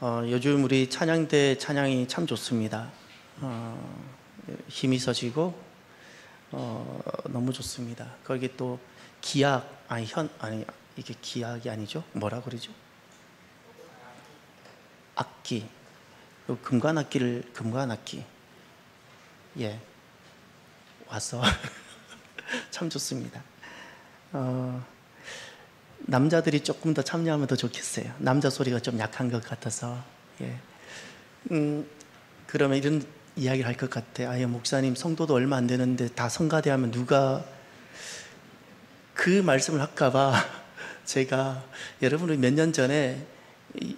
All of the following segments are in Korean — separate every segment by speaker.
Speaker 1: 요즘 우리 찬양대 찬양이 참 좋습니다. 힘이 서지고 너무 좋습니다. 거기 또 기악 이게 기악이 아니죠? 뭐라 그러죠? 악기, 금관악기 와서 참 좋습니다. 남자들이 조금 더 참여하면 더 좋겠어요. 남자 소리가 좀 약한 것 같아서. 그러면 이런 이야기를 할 것 같아요. 목사님 성도도 얼마 안 되는데 다 성가대하면 누가 그 말씀을 할까봐 제가 여러분은 몇 년 전에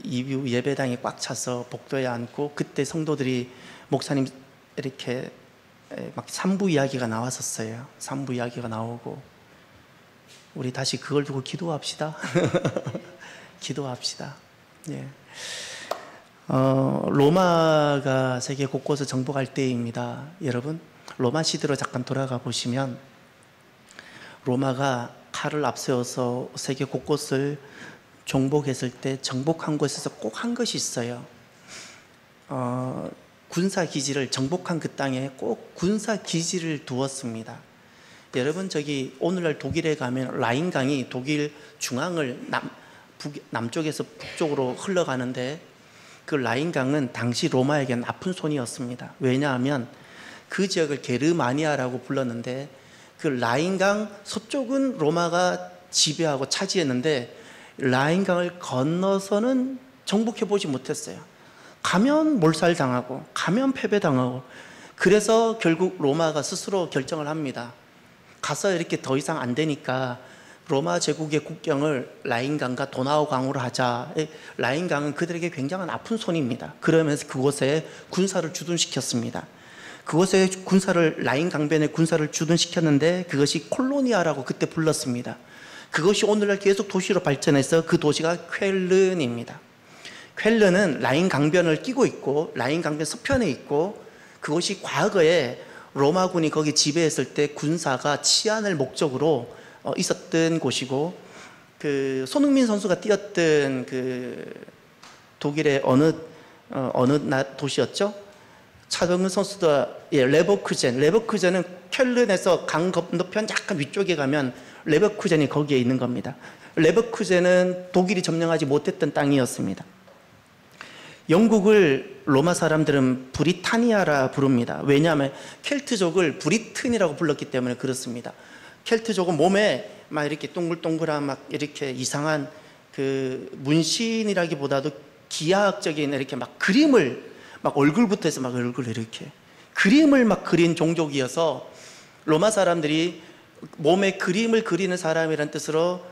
Speaker 1: 이뷰 예배당에 꽉 차서 복도에 앉고 그때 성도들이 목사님 이렇게 막 산부 이야기가 나왔었어요. 산부 이야기가 나오고 우리 다시 그걸 두고 기도합시다. 기도합시다. 로마가 세계 곳곳을 정복할 때입니다. 여러분, 로마 시대로 잠깐 돌아가 보시면 로마가 칼을 앞세워서 세계 곳곳을 정복했을 때 정복한 곳에서 꼭 한 것이 있어요. 군사기지를 정복한 그 땅에 꼭 군사기지를 두었습니다. 여러분, 저기 오늘날 독일에 가면 라인강이 독일 중앙을 남쪽에서 북쪽으로 흘러가는데 그 라인강은 당시 로마에게 나쁜 손이었습니다. 왜냐하면 그 지역을 게르마니아라고 불렀는데 그 라인강 서쪽은 로마가 지배하고 차지했는데 라인강을 건너서는 정복해보지 못했어요. 가면 몰살당하고 가면 패배당하고 그래서 결국 로마가 스스로 결정을 합니다. 가서 이렇게 더 이상 안 되니까 로마 제국의 국경을 라인강과 도나우강으로 하자. 라인강은 그들에게 굉장한 아픈 손입니다. 그러면서 그곳에 군사를 주둔시켰습니다. 그곳에 라인강변에 군사를 주둔시켰는데 그것이 콜로니아라고 그때 불렀습니다. 그것이 오늘날 계속 도시로 발전해서 그 도시가 쾰른입니다. 쾰른은 라인강변을 끼고 있고 라인강변 서편에 있고 그것이 과거에 로마군이 거기 지배했을 때 군사가 치안을 목적으로 있었던 곳이고 그 손흥민 선수가 뛰었던 그 독일의 어느 도시였죠? 차동근 선수도 레버쿠젠은 쾰른에서 강 건너편 약간 위쪽에 가면 레버쿠젠이 거기에 있는 겁니다. 레버쿠젠은 독일이 점령하지 못했던 땅이었습니다. 영국을 로마 사람들은 브리타니아라 부릅니다. 왜냐하면 켈트족을 브리튼이라고 불렀기 때문에 그렇습니다. 켈트족은 몸에 막 이렇게 동글동글한 막 이렇게 이상한 그 문신이라기보다도 기하학적인 이렇게 막 그림을 막 얼굴부터 해서 막 얼굴 이렇게 그림을 막 그린 종족이어서 로마 사람들이 몸에 그림을 그리는 사람이란 뜻으로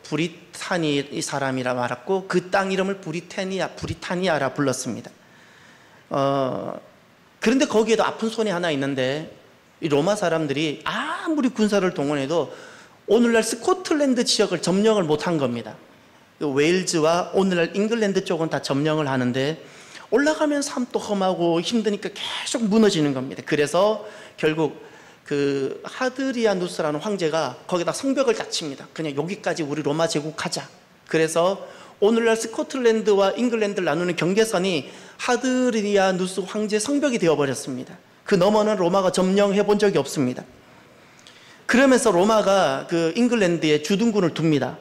Speaker 1: 브리타니 사람이라 말했고 그 땅 이름을 브리타니아라 불렀습니다. 그런데 거기에도 아픈 손이 하나 있는데 이 로마 사람들이 아무리 군사를 동원해도 오늘날 스코틀랜드 지역을 점령을 못한 겁니다. 웨일즈와 오늘날 잉글랜드 쪽은 다 점령을 하는데 올라가면 삶도 험하고 힘드니까 계속 무너지는 겁니다. 그래서 결국 그 하드리아누스라는 황제가 거기다 성벽을 딱 칩니다. 그냥 여기까지 우리 로마 제국하자. 그래서 오늘날 스코틀랜드와 잉글랜드를 나누는 경계선이 하드리아누스 황제 성벽이 되어버렸습니다. 그 너머는 로마가 점령해 본 적이 없습니다. 그러면서 로마가 그 잉글랜드에 주둔군을 둡니다.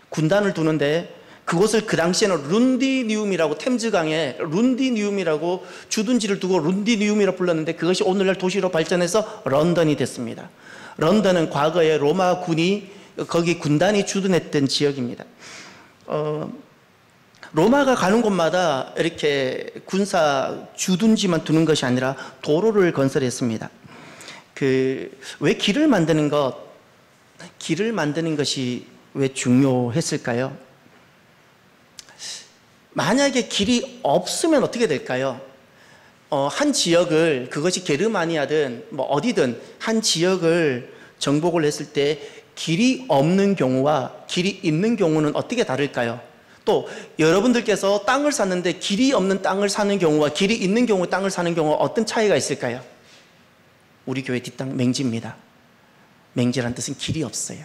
Speaker 1: 군단을 두는데 그곳을 그 당시에는 룬디니움이라고 템즈강에 룬디니움이라고 주둔지를 두고 룬디니움이라고 불렀는데 그것이 오늘날 도시로 발전해서 런던이 됐습니다. 런던은 과거에 로마군이 거기 군단이 주둔했던 지역입니다. 로마가 가는 곳마다 이렇게 군사 주둔지만 두는 것이 아니라 도로를 건설했습니다. 왜 길을 만드는 것이 왜 중요했을까요? 만약에 길이 없으면 어떻게 될까요? 한 지역을 그것이 게르마니아든 뭐 어디든 한 지역을 정복을 했을 때 길이 없는 경우와 길이 있는 경우는 어떻게 다를까요? 또 여러분들께서 땅을 샀는데 길이 없는 땅을 사는 경우와 길이 있는 경우 땅을 사는 경우와 어떤 차이가 있을까요? 우리 교회 뒷땅 맹지입니다. 맹지란 뜻은 길이 없어요.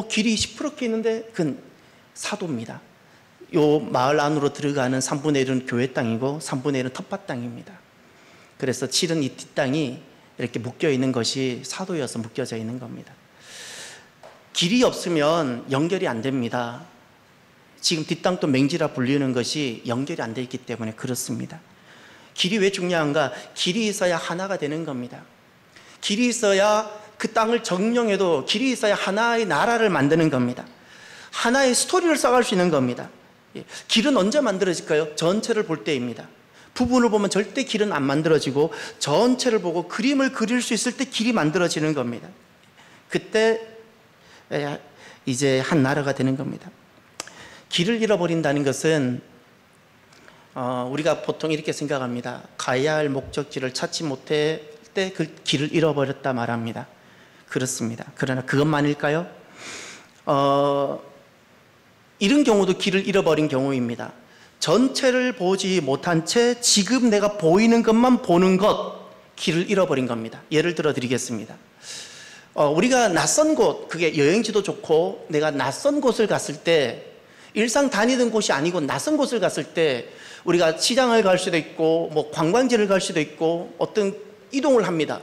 Speaker 1: 길이 시퍼렇게 있는데 그건 사도입니다. 요 마을 안으로 들어가는 3분의 1은 교회 땅이고 3분의 1은 텃밭 땅입니다. 그래서 실은 이 뒷땅이 이렇게 묶여 있는 것이 사도여서 묶여져 있는 겁니다. 길이 없으면 연결이 안 됩니다. 지금 뒷땅도 맹지라 불리는 것이 연결이 안 되어 있기 때문에 그렇습니다. 길이 왜 중요한가? 길이 있어야 하나가 되는 겁니다. 길이 있어야 그 땅을 정령해도 길이 있어야 하나의 나라를 만드는 겁니다. 하나의 스토리를 쌓아갈 수 있는 겁니다. 길은 언제 만들어질까요? 전체를 볼 때입니다. 부분을 보면 절대 길은 안 만들어지고 전체를 보고 그림을 그릴 수 있을 때 길이 만들어지는 겁니다. 그때 이제 한 나라가 되는 겁니다. 길을 잃어버린다는 것은 우리가 보통 이렇게 생각합니다. 가야 할 목적지를 찾지 못할 때 그 길을 잃어버렸다 말합니다. 그렇습니다. 그러나 그것만일까요? 이런 경우도 길을 잃어버린 경우입니다. 전체를 보지 못한 채 지금 내가 보이는 것만 보는 것, 길을 잃어버린 겁니다. 예를 들어 드리겠습니다. 우리가 낯선 곳, 그게 여행지도 좋고 내가 낯선 곳을 갔을 때 일상 다니던 곳이 아니고 낯선 곳을 갔을 때 우리가 시장을 갈 수도 있고 뭐 관광지를 갈 수도 있고 어떤 이동을 합니다.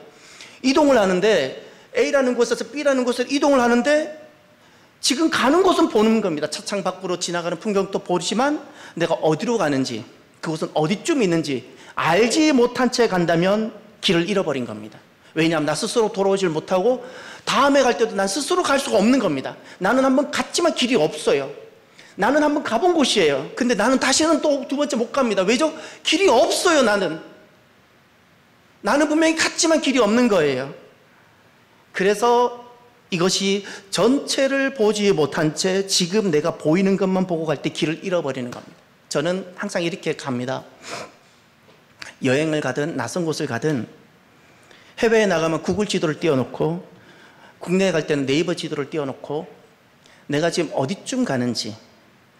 Speaker 1: 이동을 하는데 A라는 곳에서 B라는 곳으로 이동을 하는데 지금 가는 곳은 보는 겁니다. 차창 밖으로 지나가는 풍경도 보지만 내가 어디로 가는지 그곳은 어디쯤 있는지 알지 못한 채 간다면 길을 잃어버린 겁니다. 왜냐하면 나 스스로 돌아오질 못하고 다음에 갈 때도 난 스스로 갈 수가 없는 겁니다. 나는 한번 갔지만 길이 없어요. 나는 한번 가본 곳이에요. 근데 나는 다시는 또 두 번째 못 갑니다. 왜죠? 길이 없어요. 나는 분명히 갔지만 길이 없는 거예요. 그래서 이것이 전체를 보지 못한 채 지금 내가 보이는 것만 보고 갈 때 길을 잃어버리는 겁니다. 저는 항상 이렇게 갑니다. 여행을 가든 낯선 곳을 가든 해외에 나가면 구글 지도를 띄워놓고 국내에 갈 때는 네이버 지도를 띄워놓고 내가 지금 어디쯤 가는지,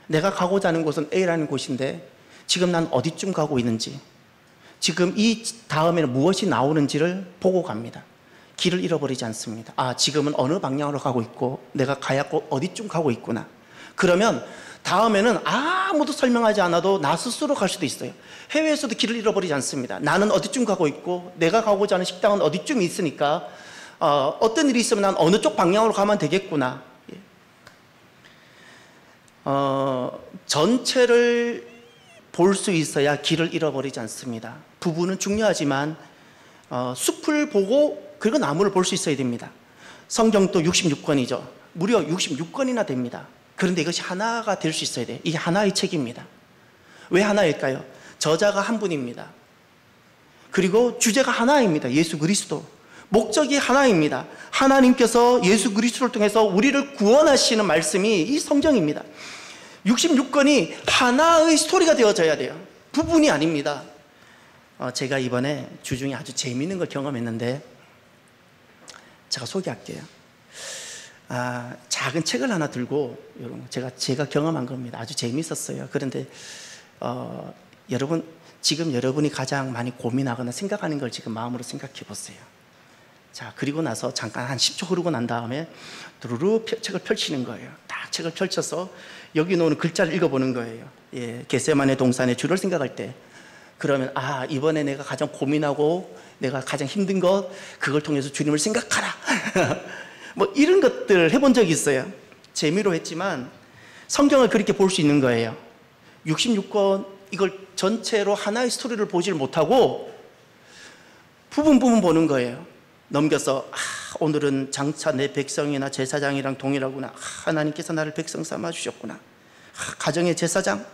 Speaker 1: 내가 가고자 하는 곳은 A라는 곳인데 지금 난 어디쯤 가고 있는지, 지금 이 다음에는 무엇이 나오는지를 보고 갑니다. 길을 잃어버리지 않습니다. 아, 지금은 어느 방향으로 가고 있고 내가 가야 할 어디쯤 가고 있구나. 그러면 다음에는 아무도 설명하지 않아도 나 스스로 갈 수도 있어요. 해외에서도 길을 잃어버리지 않습니다. 나는 어디쯤 가고 있고 내가 가고자 하는 식당은 어디쯤 있으니까 어떤 일이 있으면 난 어느 쪽 방향으로 가면 되겠구나. 전체를 볼 수 있어야 길을 잃어버리지 않습니다. 부분은 중요하지만 숲을 보고 그리고 나무를 볼 수 있어야 됩니다. 성경도 66권이죠. 무려 66권이나 됩니다. 그런데 이것이 하나가 될 수 있어야 돼요. 이게 하나의 책입니다. 왜 하나일까요? 저자가 한 분입니다. 그리고 주제가 하나입니다. 예수 그리스도. 목적이 하나입니다. 하나님께서 예수 그리스도를 통해서 우리를 구원하시는 말씀이 이 성경입니다. 66권이 하나의 스토리가 되어져야 돼요. 부분이 아닙니다. 제가 이번에 주중에 아주 재미있는 걸 경험했는데 제가 소개할게요. 작은 책을 하나 들고 제가 경험한 겁니다. 아주 재미있었어요. 그런데 여러분, 지금 여러분이 가장 많이 고민하거나 생각하는 걸 지금 마음으로 생각해 보세요. 자, 그리고 나서 잠깐 한 10초 흐르고 난 다음에 두루루 책을 펼치는 거예요. 딱 책을 펼쳐서 여기 나오는 글자를 읽어보는 거예요. 예, 겟세마네 동산의 주를 생각할 때 그러면 이번에 내가 가장 고민하고 내가 가장 힘든 것, 그걸 통해서 주님을 생각하라. 뭐 이런 것들 해본 적이 있어요. 재미로 했지만 성경을 그렇게 볼 수 있는 거예요. 66권 이걸 전체로 하나의 스토리를 보지를 못하고 부분 보는 거예요. 넘겨서 오늘은 장차 내 백성이나 제사장이랑 동일하구나. 하나님께서 나를 백성 삼아 주셨구나. 가정의 제사장.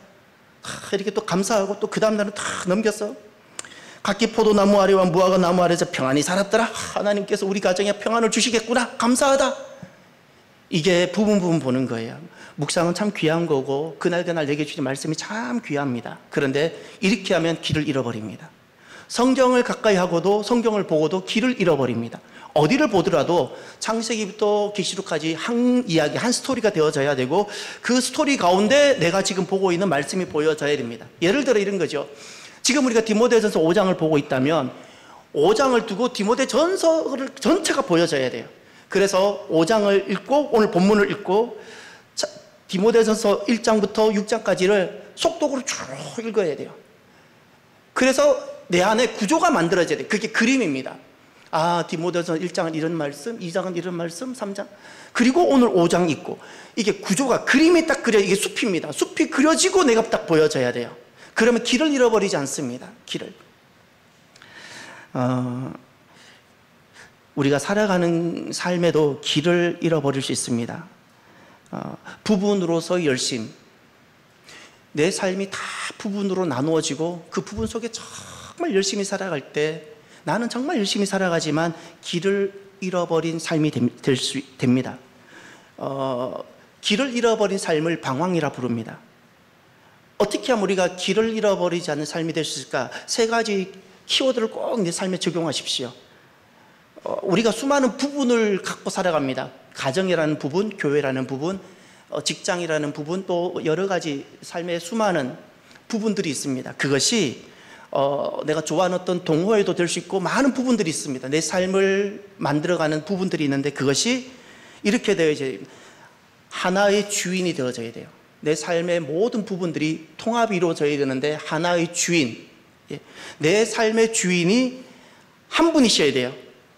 Speaker 1: 이렇게 또 감사하고 또 그 다음 날은 다 넘겼어. 각기 포도나무 아래와 무화과 나무 아래에서 평안히 살았더라. 하나님께서 우리 가정에 평안을 주시겠구나. 감사하다. 이게 부분 보는 거예요. 묵상은 참 귀한 거고 그날 내게 주신 말씀이 참 귀합니다. 그런데 이렇게 하면 길을 잃어버립니다. 성경을 가까이 하고도 성경을 보고도 길을 잃어버립니다. 어디를 보더라도 창세기부터 계시록까지 한 이야기, 한 스토리가 되어져야 되고 그 스토리 가운데 내가 지금 보고 있는 말씀이 보여져야 됩니다. 예를 들어 이런 거죠. 지금 우리가 디모데전서 5장을 보고 있다면 5장을 두고 디모데전서를 전체가 보여져야 돼요. 그래서 5장을 읽고 오늘 본문을 읽고 디모데전서 1장부터 6장까지를 속독으로 쭉 읽어야 돼요. 그래서 내 안에 구조가 만들어져야 돼요. 그게 그림입니다. 아, 디모데전서 1장은 이런 말씀, 2장은 이런 말씀, 3장, 그리고 오늘 5장 있고, 이게 구조가, 그림이 딱 그려, 이게 숲입니다. 숲이 그려지고 내가 딱 보여져야 돼요. 그러면 길을 잃어버리지 않습니다. 길을. 우리가 살아가는 삶에도 길을 잃어버릴 수 있습니다. 부분으로서의 열심, 내 삶이 다 부분으로 나누어지고 그 부분 속에 정말 열심히 살아갈 때 나는 정말 열심히 살아가지만 길을 잃어버린 삶이 됩니다. 길을 잃어버린 삶을 방황이라 부릅니다. 어떻게 하면 우리가 길을 잃어버리지 않는 삶이 될 수 있을까? 세 가지 키워드를 꼭 내 삶에 적용하십시오. 우리가 수많은 부분을 갖고 살아갑니다. 가정이라는 부분, 교회라는 부분, 직장이라는 부분, 또 여러 가지 삶의 수많은 부분들이 있습니다. 그것이 내가 좋아하는 어떤 동호회도 될 수 있고 많은 부분들이 있습니다. 내 삶을 만들어가는 부분들이 있는데 그것이 이렇게 되어져야 돼요. 하나의 주인이 되어져야 돼요. 내 삶의 모든 부분들이 통합이 이루어져야 되는데 하나의 주인, 내 삶의 주인이 한 분이셔야 돼요.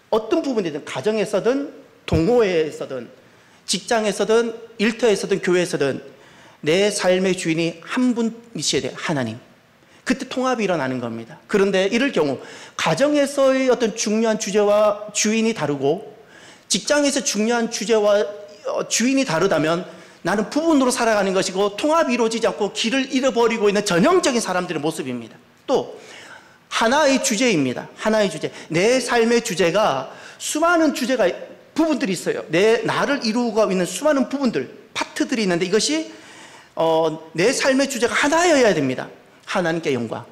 Speaker 1: 어떤 부분이든, 가정에서든 동호회에서든 직장에서든 일터에서든 교회에서든 내 삶의 주인이 한 분이셔야 돼요. 하나님. 그때 통합이 일어나는 겁니다. 그런데 이럴 경우 가정에서의 어떤 중요한 주제와 주인이 다르고 직장에서 중요한 주제와 주인이 다르다면 나는 부분으로 살아가는 것이고 통합이 이루어지지 않고 길을 잃어버리고 있는 전형적인 사람들의 모습입니다. 또 하나의 주제입니다. 하나의 주제. 내 삶의 주제가 수많은 주제가 부분들이 있어요. 나를 이루고 있는 수많은 부분들, 파트들이 있는데 이것이 내 삶의 주제가 하나여야 됩니다. 하나님께 영광.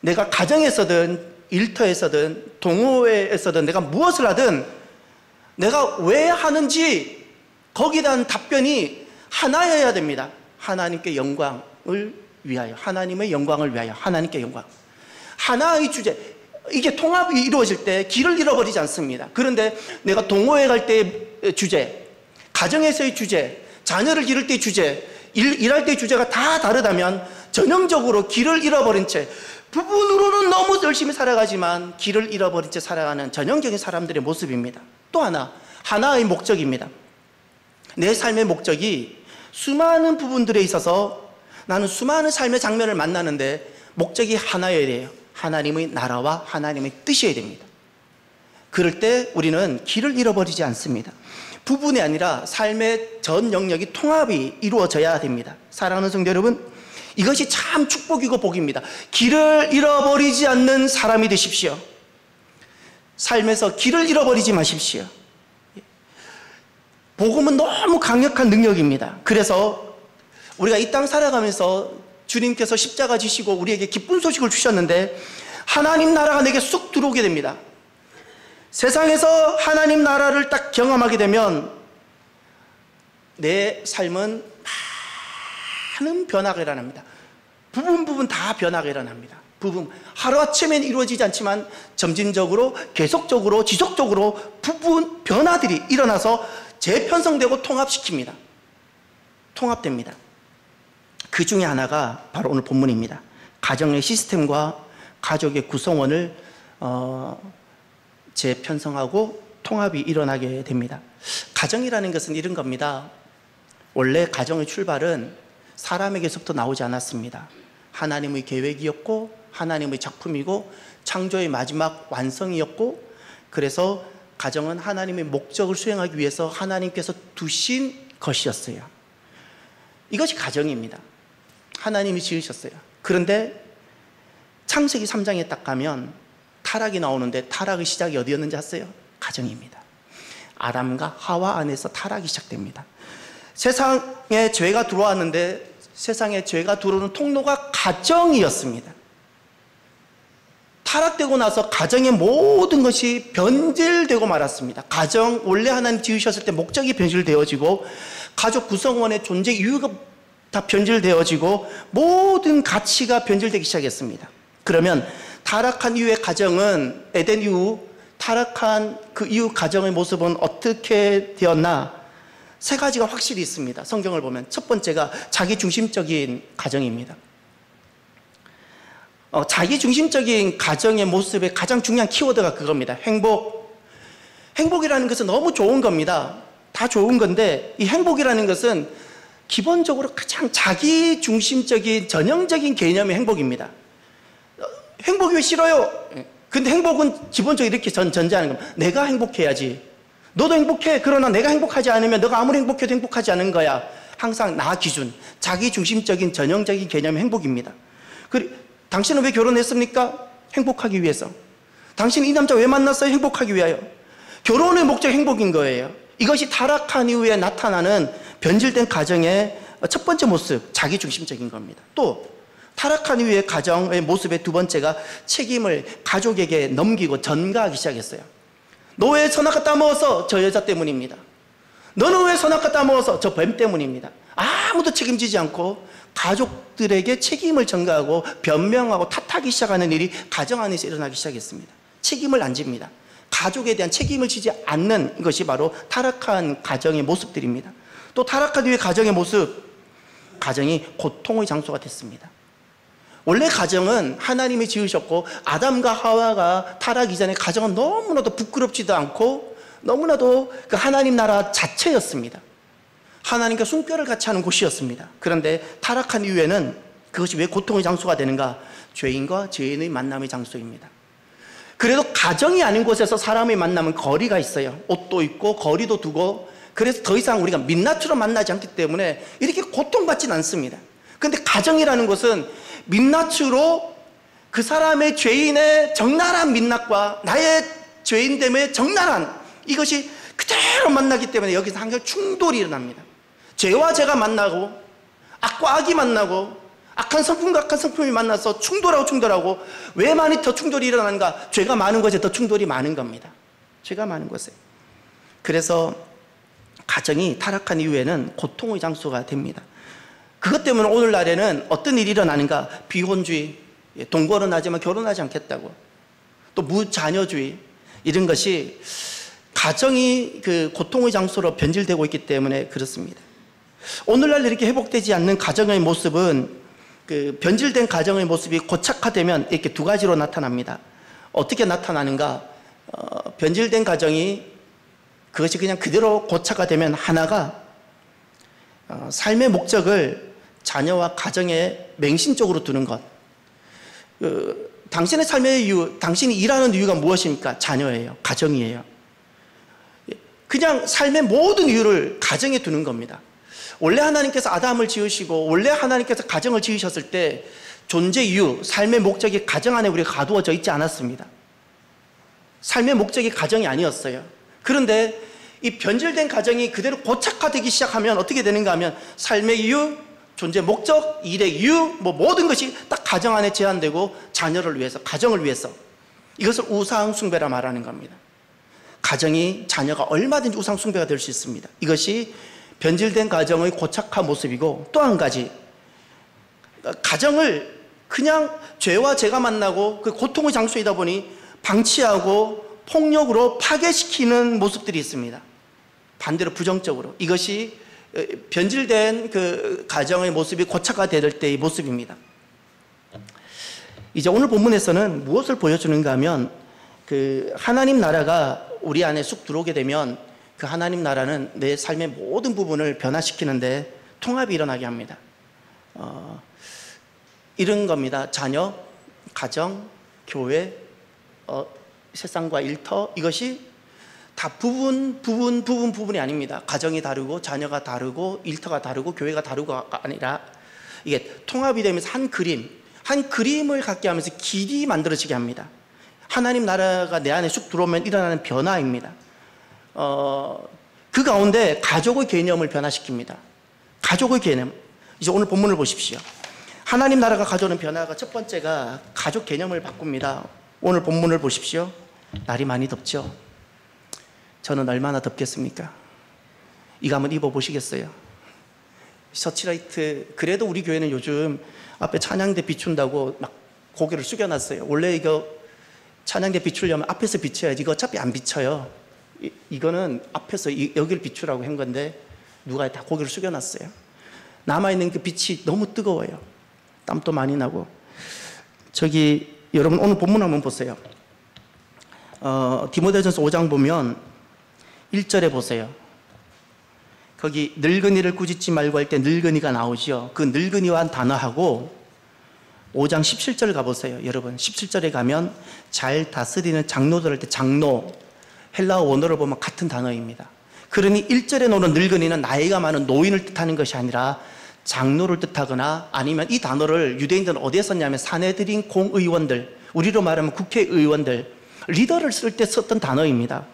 Speaker 1: 내가 가정에서든 일터에서든 동호회에서든 내가 무엇을 하든 내가 왜 하는지 거기에 대한 답변이 하나여야 됩니다. 하나님께 영광을 위하여, 하나님의 영광을 위하여, 하나님께 영광. 하나의 주제. 이게 통합이 이루어질 때 길을 잃어버리지 않습니다. 그런데 내가 동호회 갈 때의 주제, 가정에서의 주제, 자녀를 기를 때의 주제, 일할 때의 주제가 다 다르다면 전형적으로 길을 잃어버린 채 부분으로는 너무 열심히 살아가지만 길을 잃어버린 채 살아가는 전형적인 사람들의 모습입니다. 또 하나의 목적입니다. 내 삶의 목적이 수많은 부분들에 있어서 나는 수많은 삶의 장면을 만나는데 목적이 하나여야 돼요. 하나님의 나라와 하나님의 뜻이어야 됩니다. 그럴 때 우리는 길을 잃어버리지 않습니다. 부분이 아니라 삶의 전 영역이 통합이 이루어져야 됩니다. 사랑하는 성도 여러분, 이것이 참 축복이고 복입니다. 길을 잃어버리지 않는 사람이 되십시오. 삶에서 길을 잃어버리지 마십시오. 복음은 너무 강력한 능력입니다. 그래서 우리가 이 땅 살아가면서 주님께서 십자가 지시고 우리에게 기쁜 소식을 주셨는데 하나님 나라가 내게 쑥 들어오게 됩니다. 세상에서 하나님 나라를 딱 경험하게 되면 내 삶은 많은 변화가 일어납니다. 부분 다 변화가 일어납니다. 부분 하루아침에 이루어지지 않지만 점진적으로 계속적으로 지속적으로 부분 변화들이 일어나서 재편성되고 통합시킵니다. 통합됩니다. 그 중에 하나가 바로 오늘 본문입니다. 가정의 시스템과 가족의 구성원을 재편성하고 통합이 일어나게 됩니다. 가정이라는 것은 이런 겁니다. 원래 가정의 출발은 사람에게서부터 나오지 않았습니다. 하나님의 계획이었고 하나님의 작품이고 창조의 마지막 완성이었고 그래서 가정은 하나님의 목적을 수행하기 위해서 하나님께서 두신 것이었어요. 이것이 가정입니다. 하나님이 지으셨어요. 그런데 창세기 3장에 딱 가면 타락이 나오는데 타락의 시작이 어디였는지 아세요? 가정입니다. 아담과 하와 안에서 타락이 시작됩니다. 세상에 죄가 들어왔는데 세상에 죄가 들어오는 통로가 가정이었습니다. 타락되고 나서 가정의 모든 것이 변질되고 말았습니다. 가정, 원래 하나님 지으셨을 때 목적이 변질되어지고 가족 구성원의 존재 이유가 다 변질되어지고 모든 가치가 변질되기 시작했습니다. 그러면 타락한 이후의 가정은 에덴 이후 타락한 그 이후 가정의 모습은 어떻게 되었나? 세 가지가 확실히 있습니다. 성경을 보면 첫 번째가 자기중심적인 가정입니다. 자기중심적인 가정의 모습의 가장 중요한 키워드가 그겁니다. 행복이라는 것은 너무 좋은 겁니다. 다 좋은 건데 이 행복이라는 것은 기본적으로 가장 자기중심적인 전형적인 개념의 행복입니다. 행복이 왜 싫어요? 근데 행복은 기본적으로 이렇게 전제하는 겁니다. 내가 행복해야지. 너도 행복해. 그러나 내가 행복하지 않으면 너가 아무리 행복해도 행복하지 않은 거야. 항상 나 기준, 자기중심적인 전형적인 개념의 행복입니다. 당신은 왜 결혼했습니까? 행복하기 위해서. 당신은 이 남자 왜 만났어요? 행복하기 위하여. 결혼의 목적이 행복인 거예요. 이것이 타락한 이후에 나타나는 변질된 가정의 첫 번째 모습, 자기중심적인 겁니다. 또 타락한 이후에 가정의 모습의 두 번째가 책임을 가족에게 넘기고 전가하기 시작했어요. 너 왜 선악과 따먹었어? 저 여자 때문입니다. 너는 왜 선악과 따먹었어? 저 뱀 때문입니다. 아무도 책임지지 않고 가족들에게 책임을 전가하고 변명하고 탓하기 시작하는 일이 가정 안에서 일어나기 시작했습니다. 책임을 안 집니다. 가족에 대한 책임을 지지 않는 것이 바로 타락한 가정의 모습들입니다. 또 타락한 이후의 가정의 모습, 가정이 고통의 장소가 됐습니다. 원래 가정은 하나님이 지으셨고 아담과 하와가 타락 이전에 가정은 너무나도 부끄럽지도 않고 너무나도 그 하나님 나라 자체였습니다. 하나님과 숨결을 같이 하는 곳이었습니다. 그런데 타락한 이후에는 그것이 왜 고통의 장소가 되는가? 죄인과 죄인의 만남의 장소입니다. 그래도 가정이 아닌 곳에서 사람의 만남은 거리가 있어요. 옷도 입고 거리도 두고, 그래서 더 이상 우리가 민낯으로 만나지 않기 때문에 이렇게 고통받지는 않습니다. 그런데 가정이라는 것은 민낯으로 그 사람의 죄인의 적나라한 민낯과 나의 죄인됨의 적나라한 이것이 그대로 만나기 때문에 여기서 항상 충돌이 일어납니다. 죄와 죄가 만나고 악과 악이 만나고 악한 성품과 악한 성품이 만나서 충돌하고 왜 많이 더 충돌이 일어나는가? 죄가 많은 곳에 더 충돌이 많은 겁니다. 죄가 많은 곳에. 그래서 가정이 타락한 이후에는 고통의 장소가 됩니다. 그것 때문에 오늘날에는 어떤 일이 일어나는가? 비혼주의, 동거는 하지만 결혼하지 않겠다고, 또 무자녀주의, 이런 것이 가정이 그 고통의 장소로 변질되고 있기 때문에 그렇습니다. 오늘날 이렇게 회복되지 않는 가정의 모습은 그 변질된 가정의 모습이 고착화되면 이렇게 두 가지로 나타납니다. 어떻게 나타나는가? 변질된 가정이 그것이 그냥 그대로 고착화되면 하나가 삶의 목적을 자녀와 가정에 맹신적으로 두는 것. 당신의 삶의 이유, 당신이 일하는 이유가 무엇입니까? 자녀예요. 가정이에요. 그냥 삶의 모든 이유를 가정에 두는 겁니다. 원래 하나님께서 아담을 지으시고 원래 하나님께서 가정을 지으셨을 때 존재 이유, 삶의 목적이 가정 안에 우리가 가두어져 있지 않았습니다. 삶의 목적이 가정이 아니었어요. 그런데 이 변질된 가정이 그대로 고착화되기 시작하면 어떻게 되는가 하면 삶의 이유, 존재 목적, 일의 이유, 모든 것이 딱 가정 안에 제한되고 자녀를 위해서, 가정을 위해서, 이것을 우상 숭배라 말하는 겁니다. 가정이, 자녀가 얼마든지 우상 숭배가 될 수 있습니다. 이것이 변질된 가정의 고착화 모습이고, 또 한 가지, 가정을 그냥 죄와 죄가 만나고 그 고통의 장소이다 보니 방치하고 폭력으로 파괴시키는 모습들이 있습니다. 반대로 부정적으로. 이것이 변질된 그 가정의 모습이 고착화될 때의 모습입니다. 이제 오늘 본문에서는 무엇을 보여주는가 하면, 그 하나님 나라가 우리 안에 쑥 들어오게 되면 그 하나님 나라는 내 삶의 모든 부분을 변화시키는데 통합이 일어나게 합니다. 이런 겁니다. 자녀, 가정, 교회, 세상과 일터, 이것이 다 부분이 아닙니다. 가정이 다르고 자녀가 다르고 일터가 다르고 교회가 다르고가 아니라 이게 통합이 되면서 한 그림을 갖게 하면서 길이 만들어지게 합니다. 하나님 나라가 내 안에 쑥 들어오면 일어나는 변화입니다. 그 가운데 가족의 개념을 변화시킵니다. 가족의 개념. 이제 오늘 본문을 보십시오. 하나님 나라가 가져오는 변화가 첫 번째가 가족 개념을 바꿉니다. 오늘 본문을 보십시오. 날이 많이 덥죠? 저는 얼마나 덥겠습니까? 이거 한번 입어보시겠어요? 셔츠라이트. 그래도 우리 교회는 요즘 앞에 찬양대 비춘다고 막 고개를 숙여놨어요. 원래 이거 찬양대 비추려면 앞에서 비춰야지. 이거 어차피 안 비쳐요. 이거는 앞에서 여기를 비추라고 한 건데 누가 다 고개를 숙여놨어요. 남아있는 그 빛이 너무 뜨거워요. 땀도 많이 나고. 여러분 오늘 본문 한번 보세요. 디모데전서 5장 보면 1절에 보세요. 거기 늙은이를 꾸짖지 말고 할 때 늙은이가 나오죠. 그 늙은이와 단어하고 5장 17절 가보세요. 여러분 17절에 가면 잘 다스리는 장로들 할 때 장로, 헬라어 원어를 보면 같은 단어입니다. 그러니 1절에 나오는 늙은이는 나이가 많은 노인을 뜻하는 것이 아니라 장로를 뜻하거나, 아니면 이 단어를 유대인들은 어디에 썼냐면 사내들인 공의원들, 우리로 말하면 국회의원들, 리더를 쓸 때 썼던 단어입니다.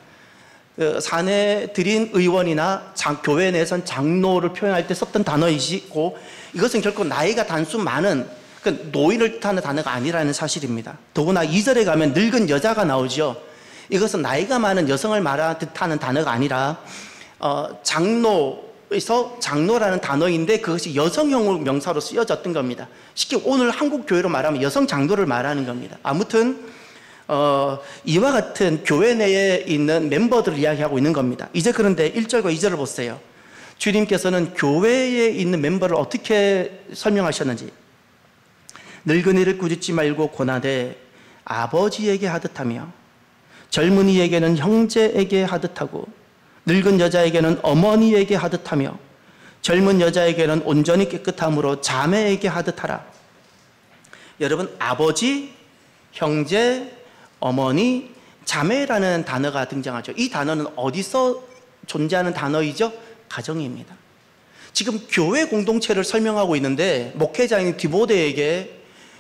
Speaker 1: 사내들인 의원이나 교회 내에선 장로를 표현할 때 썼던 단어이고, 이것은 결코 나이가 단수 많은 노인을 뜻하는 단어가 아니라는 사실입니다. 더구나 2절에 가면 늙은 여자가 나오죠. 이것은 나이가 많은 여성을 말하는 듯하는 단어가 아니라 장로에서 장로라는 단어인데 그것이 여성형 명사로 쓰여졌던 겁니다. 쉽게 오늘 한국 교회로 말하면 여성 장로를 말하는 겁니다. 아무튼 이와 같은 교회 내에 있는 멤버들을 이야기하고 있는 겁니다. 이제 그런데 1절과 2절을 보세요. 주님께서는 교회에 있는 멤버를 어떻게 설명하셨는지, 늙은이를 꾸짖지 말고 고나되 아버지에게 하듯하며 젊은이에게는 형제에게 하듯하고 늙은 여자에게는 어머니에게 하듯하며 젊은 여자에게는 온전히 깨끗함으로 자매에게 하듯하라. 여러분, 아버지, 형제, 어머니, 자매라는 단어가 등장하죠. 이 단어는 어디서 존재하는 단어이죠? 가정입니다. 지금 교회 공동체를 설명하고 있는데, 목회자인 디모데에게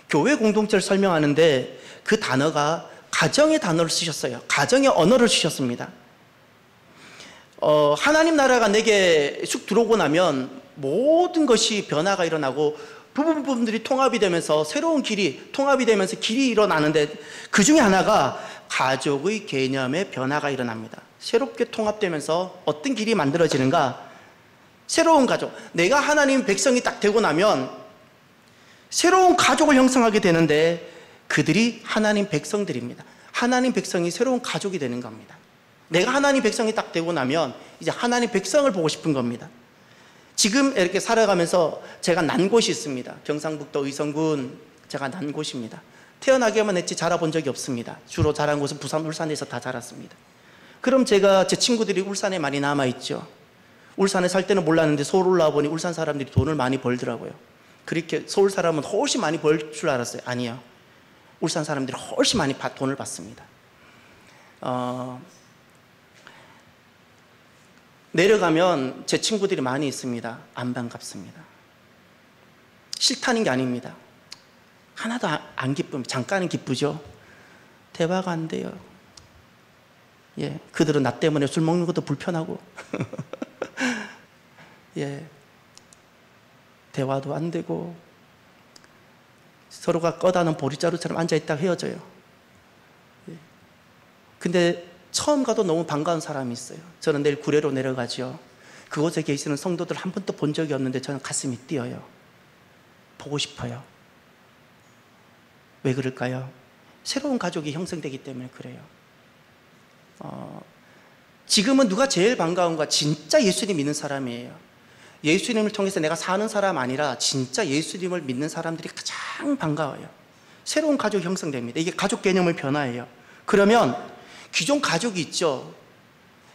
Speaker 1: 교회 공동체를 설명하는데 그 단어가 가정의 단어를 쓰셨어요. 가정의 언어를 쓰셨습니다. 하나님 나라가 내게 쑥 들어오고 나면 모든 것이 변화가 일어나고 부분들이 통합이 되면서 새로운 길이 통합이 되면서 길이 일어나는데, 그 중에 하나가 가족의 개념의 변화가 일어납니다. 새롭게 통합되면서 어떤 길이 만들어지는가? 새로운 가족. 내가 하나님 백성이 딱 되고 나면 새로운 가족을 형성하게 되는데, 그들이 하나님 백성들입니다. 하나님 백성이 새로운 가족이 되는 겁니다. 내가 하나님 백성이 딱 되고 나면 이제 하나님 백성을 보고 싶은 겁니다. 지금 이렇게 살아가면서 제가 난 곳이 있습니다. 경상북도 의성군, 제가 난 곳입니다. 태어나기만 했지 자라본 적이 없습니다. 주로 자란 곳은 부산, 울산에서 다 자랐습니다. 그럼 제 친구들이 울산에 많이 남아있죠. 울산에 살 때는 몰랐는데 서울 올라와 보니 울산 사람들이 돈을 많이 벌더라고요. 그렇게 서울 사람은 훨씬 많이 벌 줄 알았어요. 아니요. 울산 사람들이 훨씬 많이 돈을 받습니다. 내려가면 제 친구들이 많이 있습니다. 안 반갑습니다. 싫다는 게 아닙니다. 하나도 안 기쁩니다. 잠깐은 기쁘죠. 대화가 안 돼요. 예, 그들은 나 때문에 술 먹는 것도 불편하고 예, 대화도 안 되고 서로가 꺼다는 보리자루처럼 앉아있다가 헤어져요. 예. 근데 처음 가도 너무 반가운 사람이 있어요. 저는 내일 구례로 내려가죠. 그곳에 계시는 성도들 한 번도 본 적이 없는데 저는 가슴이 뛰어요. 보고 싶어요. 왜 그럴까요? 새로운 가족이 형성되기 때문에 그래요. 지금은 누가 제일 반가운가? 진짜 예수님 믿는 사람이에요. 예수님을 통해서 내가 사는 사람 아니라 진짜 예수님을 믿는 사람들이 가장 반가워요. 새로운 가족이 형성됩니다. 이게 가족 개념의 변화예요. 그러면 기존 가족이 있죠.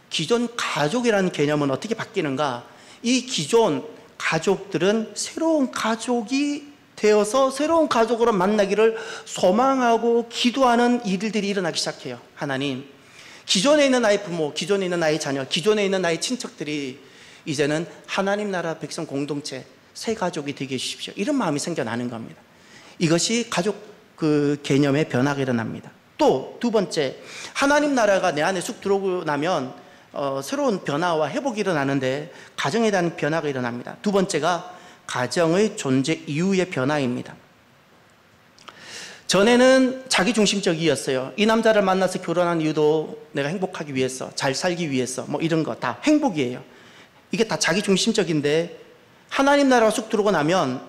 Speaker 1: 기존 가족이라는 개념은 어떻게 바뀌는가? 이 기존 가족들은 새로운 가족이 되어서 새로운 가족으로 만나기를 소망하고 기도하는 일들이 일어나기 시작해요. 하나님, 기존에 있는 나의 부모, 기존에 있는 나의 자녀, 기존에 있는 나의 친척들이 이제는 하나님 나라 백성 공동체, 새 가족이 되게 해주십시오. 이런 마음이 생겨나는 겁니다. 이것이 가족 개념의 변화가 일어납니다. 또 두 번째, 하나님 나라가 내 안에 쑥 들어오고 나면 새로운 변화와 회복이 일어나는데 가정에 대한 변화가 일어납니다. 두 번째가 가정의 존재 이유의 변화입니다. 전에는 자기중심적이었어요. 이 남자를 만나서 결혼한 이유도 내가 행복하기 위해서, 잘 살기 위해서, 뭐 이런 거 다 행복이에요. 이게 다 자기중심적인데 하나님 나라가 쑥 들어오고 나면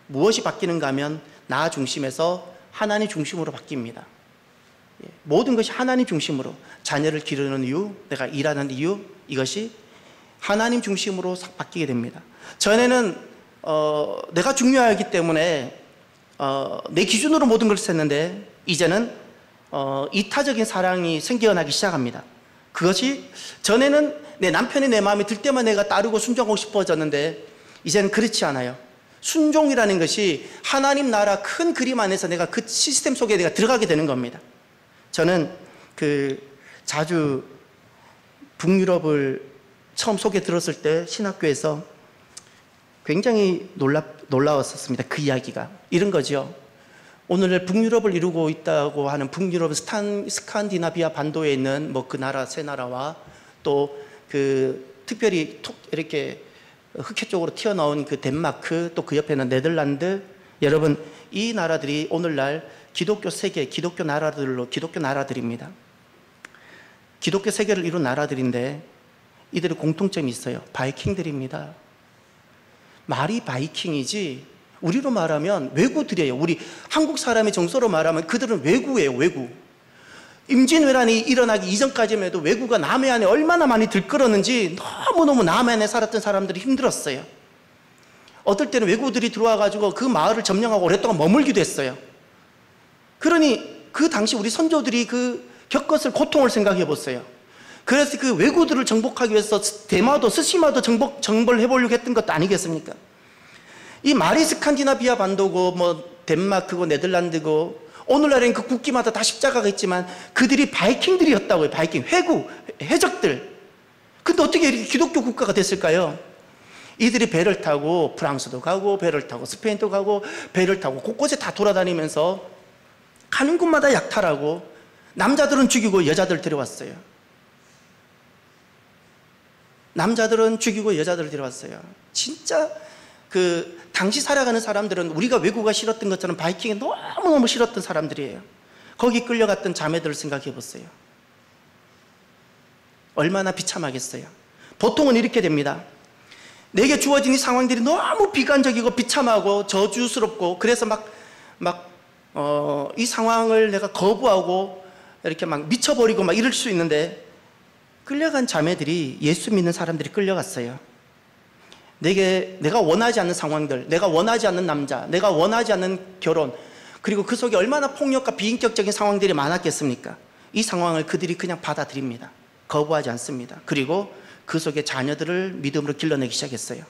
Speaker 1: 무엇이 바뀌는가 하면 나 중심에서 하나님 중심으로 바뀝니다. 모든 것이 하나님 중심으로, 자녀를 기르는 이유, 내가 일하는 이유, 이것이 하나님 중심으로 싹 바뀌게 됩니다. 전에는 내가 중요하기 때문에 내 기준으로 모든 걸 했는데 이제는 이타적인 사랑이 생겨나기 시작합니다. 그것이 전에는 내 남편이 내 마음에 들 때만 내가 따르고 순종하고 싶어졌는데 이제는 그렇지 않아요. 순종이라는 것이 하나님 나라 큰 그림 안에서 내가 그 시스템 속에 내가 들어가게 되는 겁니다. 저는 자주 북유럽을 처음 소개 들었을 때 신학교에서 굉장히 놀라웠었습니다. 그 이야기가 이런 거죠. 오늘 북유럽을 이루고 있다고 하는 북유럽 스칸디나비아 반도에 있는 뭐 그 나라 세 나라와 또 특별히 이렇게 흑해 쪽으로 튀어나온 그 덴마크, 또 그 옆에는 네덜란드. 여러분, 이 나라들이 오늘날 기독교 세계, 기독교 나라들입니다. 기독교 세계를 이룬 나라들인데 이들의 공통점이 있어요. 바이킹들입니다. 말이 바이킹이지 우리로 말하면 왜구들이에요. 우리 한국 사람의 정서로 말하면 그들은 왜구예요. 왜구. 임진왜란이 일어나기 이전까지만 해도 왜구가 남해안에 얼마나 많이 들끓었는지 너무너무 남해안에 살았던 사람들이 힘들었어요. 어떨 때는 왜구들이 들어와가지고 그 마을을 점령하고 오랫동안 머물기도 했어요. 그러니 그 당시 우리 선조들이 겪었을 고통을 생각해 보세요. 그래서 그 왜구들을 정복하기 위해서 대마도 스시마도 정벌해 보려고 했던 것도 아니겠습니까? 이 말이 스칸디나비아 반도고 뭐 덴마크고 네덜란드고 오늘날엔 그 국기마다 다 십자가가 있지만 그들이 바이킹들이었다고요. 바이킹, 해적들. 근데 어떻게 이렇게 기독교 국가가 됐을까요? 이들이 배를 타고 프랑스도 가고 배를 타고 스페인도 가고 배를 타고 곳곳에 다 돌아다니면서 가는 곳마다 약탈하고 남자들은 죽이고 여자들 데려왔어요. 남자들은 죽이고 여자들을 데려왔어요. 진짜 당시 살아가는 사람들은 우리가 왜구가 싫었던 것처럼 바이킹이 너무너무 싫었던 사람들이에요. 거기 끌려갔던 자매들을 생각해 보세요. 얼마나 비참하겠어요. 보통은 이렇게 됩니다. 내게 주어진 이 상황들이 너무 비관적이고 비참하고 저주스럽고 그래서 이 상황을 내가 거부하고 이렇게 막 미쳐버리고 막 이럴 수 있는데 끌려간 자매들이 예수 믿는 사람들이 끌려갔어요. 내가 원하지 않는 상황들, 내가 원하지 않는 남자, 내가 원하지 않는 결혼, 그리고 그 속에 얼마나 폭력과 비인격적인 상황들이 많았겠습니까? 이 상황을 그들이 그냥 받아들입니다. 거부하지 않습니다. 그리고 그 속에 자녀들을 믿음으로 길러내기 시작했어요.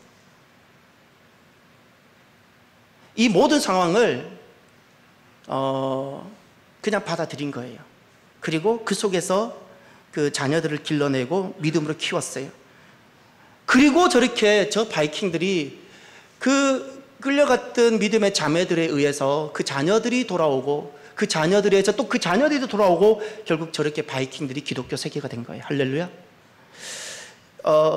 Speaker 1: 이 모든 상황을 그냥 받아들인 거예요. 그리고 그 속에서 그 자녀들을 길러내고 믿음으로 키웠어요. 그리고 저렇게 저 바이킹들이 끌려갔던 믿음의 자매들에 의해서 그 자녀들이 돌아오고 그 자녀들에 의해서 또 그 자녀들이 돌아오고 결국 저렇게 바이킹들이 기독교 세계가 된 거예요. 할렐루야.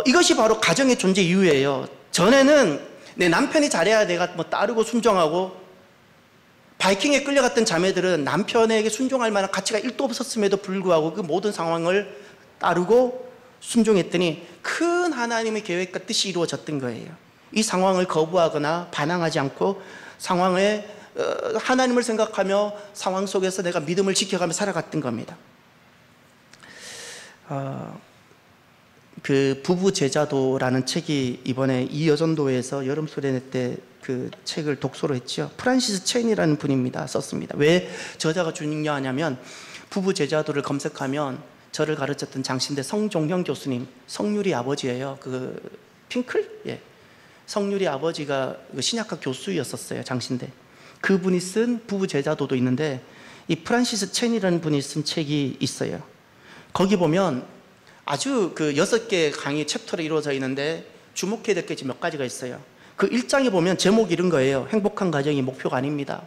Speaker 1: 이것이 바로 가정의 존재 이유예요. 전에는 내 남편이 잘해야 내가 뭐 따르고 순종하고, 바이킹에 끌려갔던 자매들은 남편에게 순종할 만한 가치가 1도 없었음에도 불구하고 그 모든 상황을 따르고 순종했더니 큰 하나님의 계획과 뜻이 이루어졌던 거예요. 이 상황을 거부하거나 반항하지 않고 상황에 하나님을 생각하며 상황 속에서 내가 믿음을 지켜가며 살아갔던 겁니다. 그 부부 제자도라는 책이 이번에 이여전도에서 여름 수련회 때 그 책을 독서로 했죠. 프란시스 첸이라는 분입니다. 썼습니다. 왜 저자가 중요하냐면 부부 제자도를 검색하면 저를 가르쳤던 장신대 성종형 교수님, 성률이 아버지예요. 그 핑클? 예. 성률이 아버지가 신약학 교수였었어요. 장신대. 그분이 쓴 부부 제자도도 있는데 이 프란시스 첸이라는 분이 쓴 책이 있어요. 거기 보면 아주 그 6개 강의 챕터로 이루어져 있는데 주목해야 될 게 몇 가지가 있어요. 그 1장에 보면 제목이 이런 거예요. 행복한 가정이 목표가 아닙니다.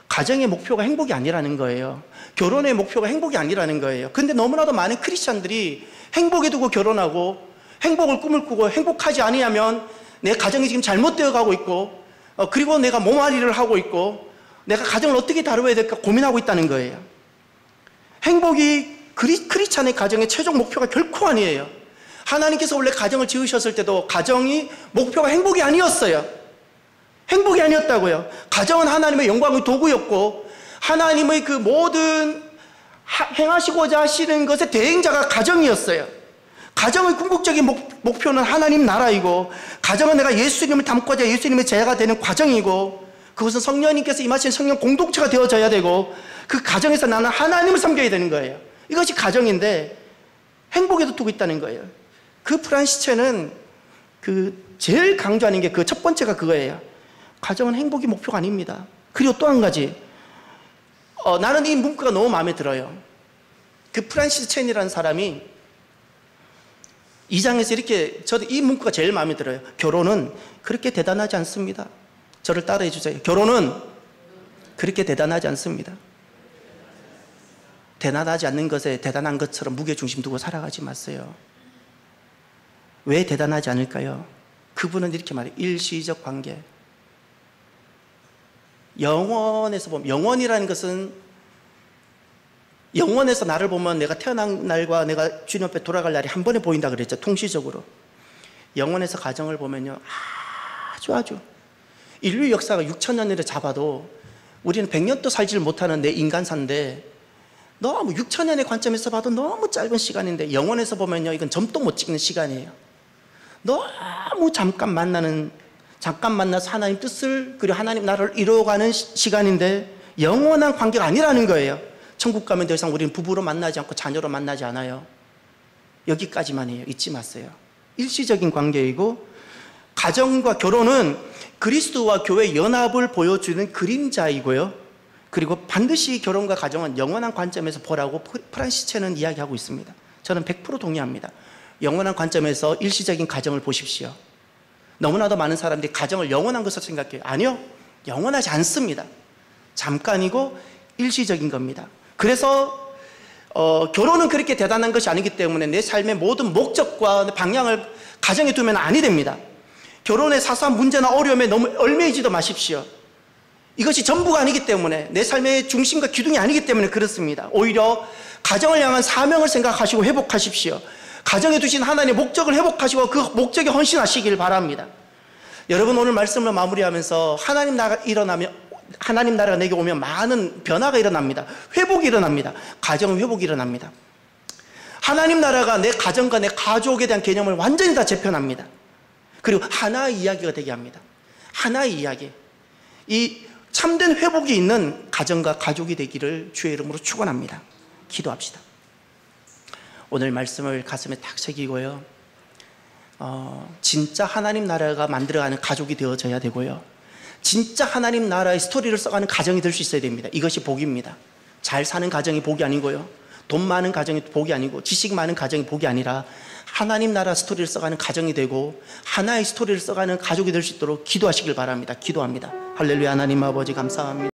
Speaker 1: 가정의 목표가 행복이 아니라는 거예요. 결혼의 목표가 행복이 아니라는 거예요. 근데 너무나도 많은 크리스찬들이 행복에 두고 결혼하고 행복을 꿈을 꾸고 행복하지 아니하면 내 가정이 지금 잘못되어 가고 있고 그리고 내가 몸앓이를 하고 있고 내가 가정을 어떻게 다루어야 될까 고민하고 있다는 거예요. 행복이 크리스찬의 가정의 최종 목표가 결코 아니에요. 하나님께서 원래 가정을 지으셨을 때도 가정이 목표가 행복이 아니었어요. 행복이 아니었다고요. 가정은 하나님의 영광의 도구였고 하나님의 그 모든 행하시고자 하시는 것의 대행자가 가정이었어요.
Speaker 2: 가정의 궁극적인 목표는 하나님 나라이고, 가정은 내가 예수님을 닮고자 예수님의 제자가 되는 과정이고, 그것은 성령님께서 임하신 성령 공동체가 되어져야 되고, 그 가정에서 나는 하나님을 섬겨야 되는 거예요. 이것이 가정인데 행복에도 두고 있다는 거예요. 그 프란시체는 제일 강조하는 게 그 첫 번째가 그거예요. 가정은 행복이 목표가 아닙니다. 그리고 또 한 가지, 나는 이 문구가 너무 마음에 들어요. 그 프란시스 첸이라는 사람이 2장에서 이렇게, 저도 이 문구가 제일 마음에 들어요. 결혼은 그렇게 대단하지 않습니다. 저를 따라해 주세요. 결혼은 그렇게 대단하지 않습니다. 대단하지 않는 것에 대단한 것처럼 무게중심 두고 살아가지 마세요. 왜 대단하지 않을까요? 그분은 이렇게 말해요. 일시적 관계. 영원에서 보면, 영원이라는 것은, 영원에서 나를 보면 내가 태어난 날과 내가 주님 앞에 돌아갈 날이 한 번에 보인다 그랬죠. 통시적으로. 영원에서 가정을 보면요, 아주 인류 역사가 6,000년을 잡아도 우리는 100년도 살지를 못하는 내 인간사인데, 너무 6,000년의 관점에서 봐도 너무 짧은 시간인데, 영원에서 보면요, 이건 점도 못 찍는 시간이에요. 너무 잠깐 만나서 하나님 뜻을, 그리고 하나님 나라를 이루어가는 시간인데, 영원한 관계가 아니라는 거예요. 천국 가면 더 이상 우리는 부부로 만나지 않고 자녀로 만나지 않아요. 여기까지만 해요. 잊지 마세요. 일시적인 관계이고, 가정과 결혼은 그리스도와 교회의 연합을 보여주는 그림자이고요. 그리고 반드시 결혼과 가정은 영원한 관점에서 보라고 프란시체는 이야기하고 있습니다. 저는 100% 동의합니다. 영원한 관점에서 일시적인 가정을 보십시오. 너무나도 많은 사람들이 가정을 영원한 것으로 생각해요. 아니요, 영원하지 않습니다. 잠깐이고 일시적인 겁니다. 그래서 결혼은 그렇게 대단한 것이 아니기 때문에 내 삶의 모든 목적과 방향을 가정에 두면 아니 됩니다. 결혼의 사소한 문제나 어려움에 너무 얽매이지도 마십시오. 이것이 전부가 아니기 때문에, 내 삶의 중심과 기둥이 아니기 때문에 그렇습니다. 오히려 가정을 향한 사명을 생각하시고 회복하십시오. 가정에 두신 하나님의 목적을 회복하시고 그 목적에 헌신하시길 바랍니다. 여러분, 오늘 말씀을 마무리하면서 하나님 나라가 내게 오면 많은 변화가 일어납니다. 회복이 일어납니다. 가정은 회복이 일어납니다. 하나님 나라가 내 가정과 내 가족에 대한 개념을 완전히 다 재편합니다. 그리고 하나의 이야기가 되게 합니다. 하나의 이야기. 이 참된 회복이 있는 가정과 가족이 되기를 주의 이름으로 축원합니다. 기도합시다. 오늘 말씀을 가슴에 딱 새기고요, 진짜 하나님 나라가 만들어가는 가족이 되어져야 되고요, 진짜 하나님 나라의 스토리를 써가는 가정이 될 수 있어야 됩니다. 이것이 복입니다. 잘 사는 가정이 복이 아니고요, 돈 많은 가정이 복이 아니고, 지식 많은 가정이 복이 아니라 하나님 나라 스토리를 써가는 가정이 되고 하나의 스토리를 써가는 가족이 될 수 있도록 기도하시길 바랍니다. 기도합니다. 할렐루야. 하나님 아버지 감사합니다.